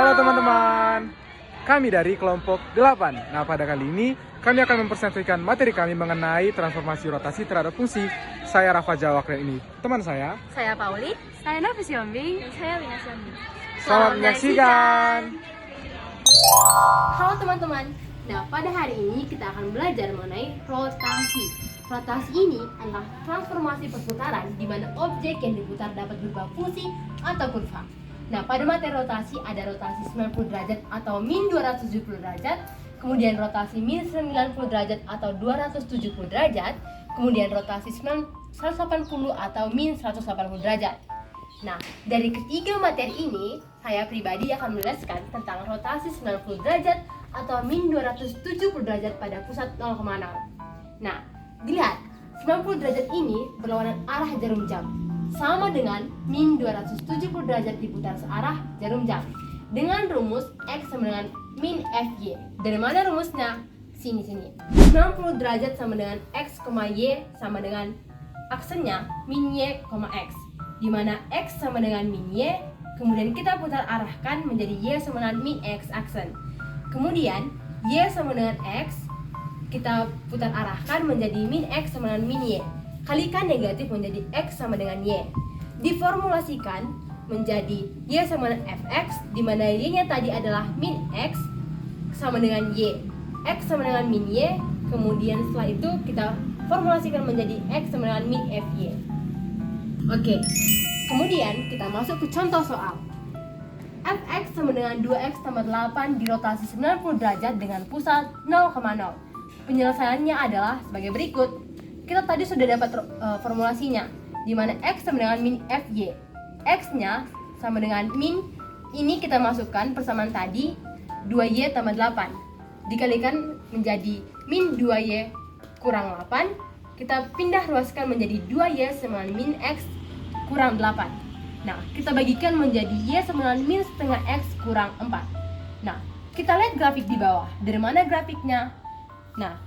Halo teman-teman, kami dari kelompok 8. Nah, pada kali ini kami akan mempresentasikan materi kami mengenai transformasi rotasi terhadap fungsi. Saya Rafa Jawakre ini, teman saya. Saya Pauli, Saya Nafis Yombing. dan saya Wina Syambi. Selamat menyaksikan. Halo teman-teman. Nah, pada hari ini kita akan belajar mengenai rotasi. Rotasi ini adalah transformasi perputaran di mana objek yang diputar dapat berubah fungsi atau kurva. Nah, pada materi rotasi ada rotasi 90 derajat atau min 270 derajat, kemudian rotasi min 90 derajat atau 270 derajat, kemudian rotasi 180 atau min 180 derajat. Nah, dari ketiga materi ini, saya pribadi akan menjelaskan tentang rotasi 90 derajat atau min 270 derajat pada pusat 0,0. Nah, dilihat, 90 derajat ini berlawanan arah jarum jam, sama dengan min 270 derajat diputar searah jarum jam. Dengan rumus X sama dengan min FY. Dari mana rumusnya? Sini. 90 derajat sama dengan X, Y sama dengan aksennya min Y, X. Di mana X sama dengan min Y, kemudian kita putar arahkan menjadi Y sama dengan min X aksen. Kemudian Y sama dengan X, kita putar arahkan menjadi min X sama dengan min Y. Kalikan negatif menjadi X sama dengan Y. Diformulasikan menjadi Y sama dengan Fx, di mana Y-nya tadi adalah min X sama dengan Y. X sama dengan min Y, kemudian setelah itu kita formulasikan menjadi X sama dengan min Fy. Oke, kemudian kita masuk ke contoh soal. Fx sama dengan 2x tambah 8 di rotasi 90 derajat dengan pusat 0,0. Penyelesaiannya adalah sebagai berikut. Kita tadi sudah dapat formulasinya, di mana x sama dengan min Fy. X-nya sama dengan min, ini kita masukkan persamaan tadi, 2y tambah 8. Dikalikan menjadi min 2y kurang 8. Kita pindah ruaskan menjadi 2y sama dengan min x kurang 8. Nah, kita bagikan menjadi y sama dengan min setengah x kurang 4. Nah, kita lihat grafik di bawah. Dari mana grafiknya? Nah,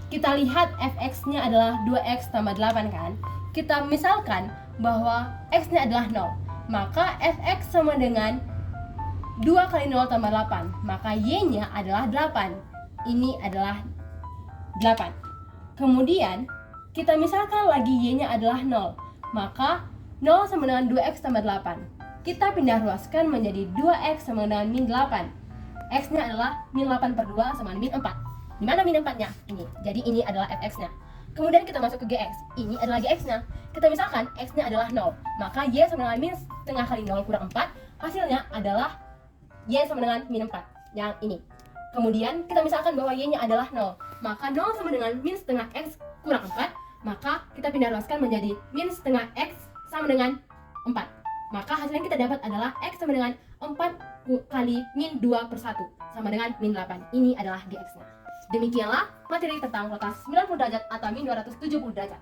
kita lihat fx-nya adalah 2x tambah 8 kan? Kita misalkan bahwa x-nya adalah 0. Maka fx sama dengan 2 kali 0 tambah 8. Maka y-nya adalah 8. Ini adalah 8. Kemudian, kita misalkan lagi y-nya adalah 0. Maka 0 sama dengan 2x tambah 8. Kita pindah ruaskan menjadi 2x sama dengan min 8. X-nya adalah min 8 per 2 sama min 4. Di mana min 4-nya? Ini. Jadi ini adalah fx-nya. Kemudian kita masuk ke gx. Ini adalah gx-nya. Kita misalkan x-nya adalah 0. Maka y sama dengan min setengah kali 0 kurang 4. Hasilnya adalah y sama dengan min 4. Yang ini. Kemudian kita misalkan bahwa y-nya adalah 0. Maka 0 sama dengan min setengah x kurang 4. Maka kita pindah ruaskan menjadi min setengah x sama dengan 4. Maka hasilnya kita dapat adalah x sama dengan 4 kali min 2 per 1 sama dengan min 8. Ini adalah gx-nya. Demikianlah materi tentang rotasi 90 derajat atau min 270 derajat.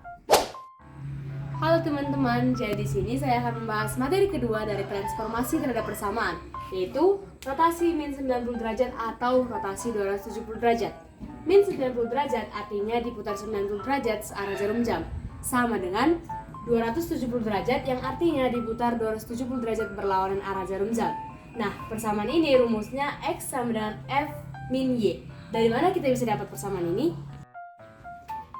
Halo teman-teman, jadi di sini saya akan membahas materi kedua dari transformasi terhadap persamaan, yaitu rotasi min 90 derajat atau rotasi 270 derajat. Min 90 derajat artinya diputar 90 derajat searah jarum jam, sama dengan 270 derajat yang artinya diputar 270 derajat berlawanan arah jarum jam. Nah, persamaan ini rumusnya X sama dengan F min Y. Dari mana kita bisa dapat persamaan ini?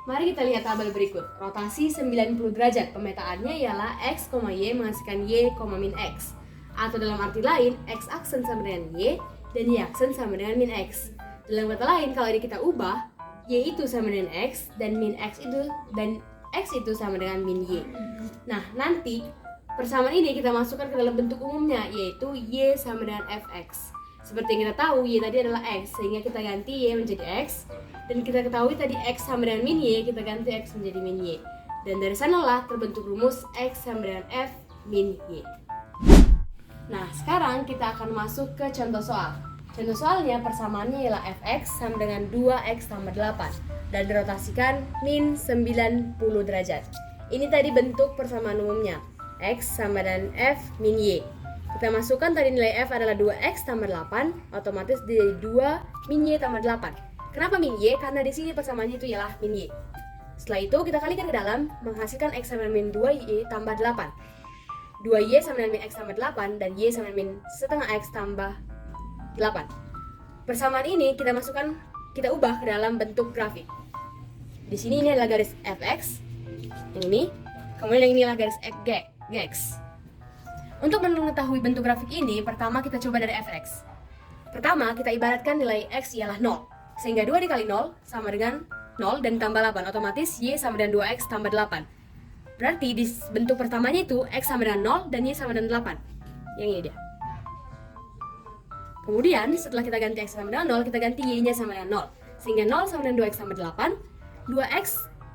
Mari kita lihat tabel berikut. Rotasi 90 derajat, pemetaannya ialah X, Y menghasilkan Y, min X. Atau dalam arti lain, X aksen sama dengan Y, dan Y aksen sama dengan min X. Dalam kata lain, kalau ini kita ubah, Y itu sama dengan X, dan min X itu, dan X itu sama dengan min Y. Nah, nanti persamaan ini kita masukkan ke dalam bentuk umumnya, yaitu Y sama dengan Fx. Seperti yang kita tahu, Y tadi adalah X, sehingga kita ganti Y menjadi X. Dan kita ketahui tadi X sama dengan min Y, kita ganti X menjadi min Y. Dan dari sanalah terbentuk rumus X sama dengan F min Y. Nah, sekarang kita akan masuk ke contoh soal. Contoh soalnya persamaannya ialah Fx sama dengan 2x tambah 8 dan dirotasikan min 90 derajat. Ini tadi bentuk persamaan umumnya, X sama dengan F min Y. Kita masukkan tadi nilai F adalah 2x tambah 8, otomatis jadi 2 min Y tambah 8. Kenapa min Y? Karena di sini persamaannya itu ialah min Y. Setelah itu kita kalikan ke dalam, menghasilkan X sama min 2Y tambah 8. 2Y sama dengan min X tambah 8 dan Y sama min setengah X tambah 8. Persamaan ini kita ubah ke dalam bentuk grafik. Di sini ini adalah garis fx, yang ini, kemudian yang ini adalah garis gx. Untuk mengetahui bentuk grafik ini, pertama kita coba dari fx. Pertama, kita ibaratkan nilai x ialah 0, sehingga 2 dikali 0 sama dengan 0 dan tambah 8, otomatis y sama dengan 2x tambah 8. Berarti di bentuk pertamanya itu x sama dengan 0 dan y sama dengan 8. Yang ini dia. Kemudian setelah kita ganti x sama dengan 0, kita ganti y-nya sama dengan 0. Sehingga 0 sama dengan 2x sama 8, 2x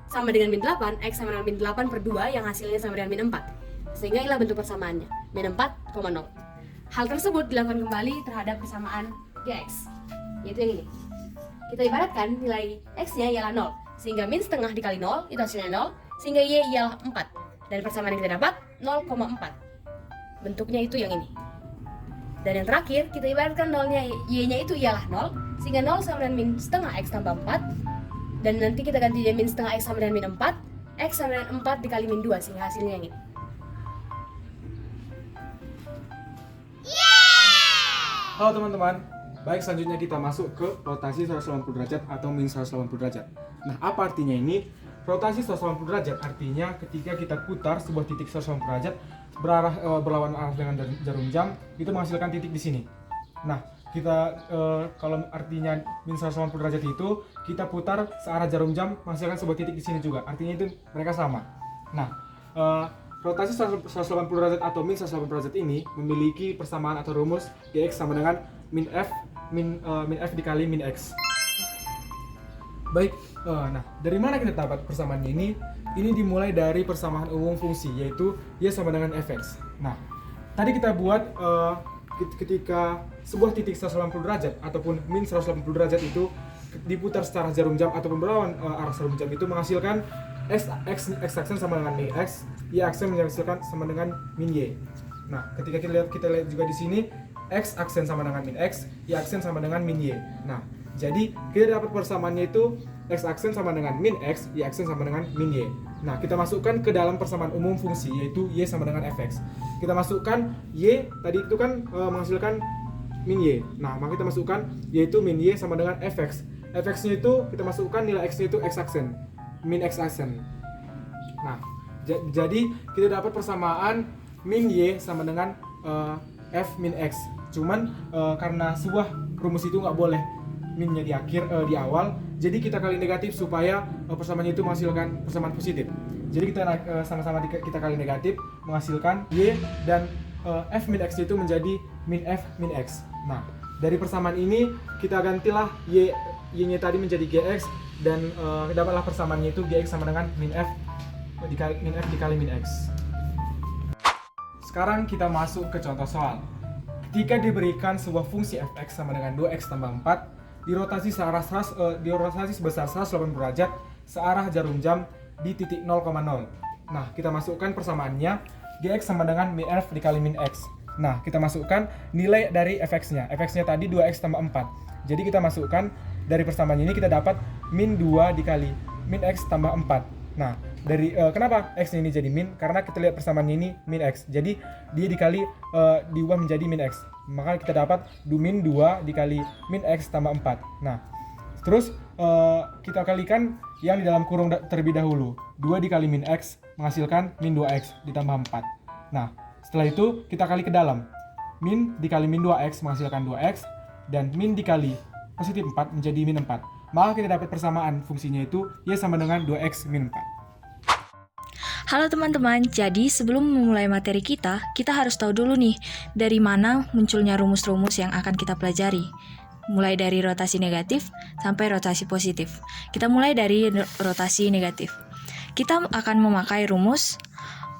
sama dengan min 8, x sama dengan min 8 per 2 yang hasilnya sama dengan min 4. Sehingga inilah bentuk persamaannya, min 4,0. Hal tersebut dilakukan kembali terhadap persamaan gx, yaitu yang ini. Kita ibaratkan nilai x-nya ialah 0, sehingga min setengah dikali 0 itu hasilnya 0, sehingga y ialah 4. Dan persamaan yang kita dapat 0,4. Bentuknya itu yang ini. Dan yang terakhir, kita ibaratkan y-nya itu ialah 0, sehingga 0 sama dengan min setengah x tambah 4. Dan nanti kita ganti min setengah x sama dengan min 4, x sama dengan 4 dikali min 2, sehingga hasilnya yang ini. Halo teman-teman, baik selanjutnya kita masuk ke rotasi 180 derajat atau min 180 derajat. Nah, apa artinya ini? Rotasi 180 derajat artinya ketika kita putar sebuah titik 180 derajat berlawan arah dengan jarum jam, itu menghasilkan titik di sini. Nah, kita kalau artinya min 180 derajat itu kita putar searah jarum jam menghasilkan sebuah titik di sini juga. Artinya itu mereka sama. Nah, rotasi 180 derajat atau min 180 derajat ini memiliki persamaan atau rumus Gx sama dengan min f dikali min x. Baik, nah dari mana kita dapat persamaannya ini? Ini dimulai dari persamaan umum fungsi, yaitu y sama dengan fx. Nah, tadi kita buat ketika sebuah titik 180 derajat ataupun min 180 derajat itu diputar secara jarum jam ataupun berlawan arah jarum jam itu menghasilkan x aksen sama dengan min x, y aksen menghasilkan sama dengan min y. Nah, ketika kita lihat juga di sini x aksen sama dengan min x, y aksen sama dengan min y. Nah, jadi kita dapat persamaannya itu x aksen sama dengan min x, y aksen sama dengan min y. Nah, kita masukkan ke dalam persamaan umum fungsi, yaitu y sama dengan fx. Kita masukkan y tadi itu kan menghasilkan min y. Nah, maka kita masukkan yaitu min y sama dengan fx. Fx-nya itu kita masukkan nilai x-nya itu x aksen, min x aksen. Nah, jadi kita dapat persamaan min y sama dengan f min x. Cuman karena sebuah rumus itu nggak boleh minnya di awal, jadi kita kali negatif supaya persamaannya itu menghasilkan persamaan positif. Jadi kita sama-sama kita kali negatif menghasilkan y dan f min x itu menjadi min f min x. Nah, dari persamaan ini kita gantilah y-nya tadi menjadi gx dan dapatlah persamaannya itu gx sama dengan min f dikali min x. Sekarang kita masuk ke contoh soal. Ketika diberikan sebuah fungsi fx sama dengan 2x tambah 4 dirotasi sebesar 180 derajat searah jarum jam di titik 0,0. Nah, kita masukkan persamaannya gx sama dengan min f dikali min x. Nah, kita masukkan nilai dari fx-nya. Fx-nya tadi 2x tambah 4. Jadi kita masukkan dari persamaan ini kita dapat min 2 dikali min x tambah 4. Nah, dari kenapa x ini jadi min? Karena kita lihat persamaannya ini min x. Jadi dia dikali diubah menjadi min x. Maka kita dapat min 2 dikali min x tambah 4. Nah, terus kita kalikan yang di dalam kurung terlebih dahulu. 2 dikali min x menghasilkan min 2x ditambah 4. Nah, setelah itu kita kali ke dalam. Min dikali min 2x menghasilkan 2x dan min dikali positif 4 menjadi min 4. Maka kita dapat persamaan fungsinya itu y sama dengan 2x min 4. Halo teman-teman, jadi sebelum memulai materi kita harus tahu dulu nih dari mana munculnya rumus-rumus yang akan kita pelajari. Mulai dari rotasi negatif sampai rotasi positif. Kita mulai dari rotasi negatif. Kita akan memakai rumus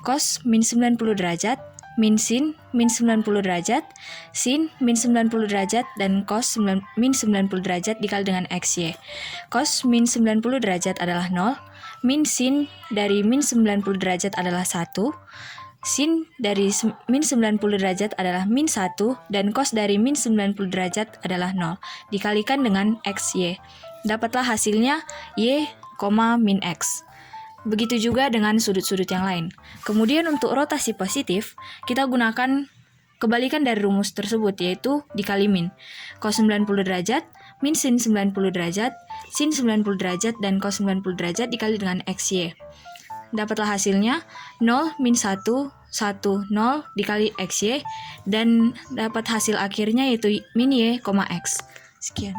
cos min 90 derajat, min sin min 90 derajat, sin min 90 derajat, dan cos min 90 derajat dikali dengan xy. Cos min 90 derajat adalah 0, min sin dari min 90 derajat adalah 1, sin dari min 90 derajat adalah min 1, dan cos dari min 90 derajat adalah 0, dikalikan dengan xy. Dapatlah hasilnya y, min x. Begitu juga dengan sudut-sudut yang lain. Kemudian untuk rotasi positif, kita gunakan kebalikan dari rumus tersebut, yaitu dikali min. Cos 90 derajat, min sin 90 derajat, sin 90 derajat, dan cos 90 derajat dikali dengan XY. Dapatlah hasilnya 0, min 1, 1, 0 dikali XY, dan dapat hasil akhirnya yaitu min Y, X. Sekian.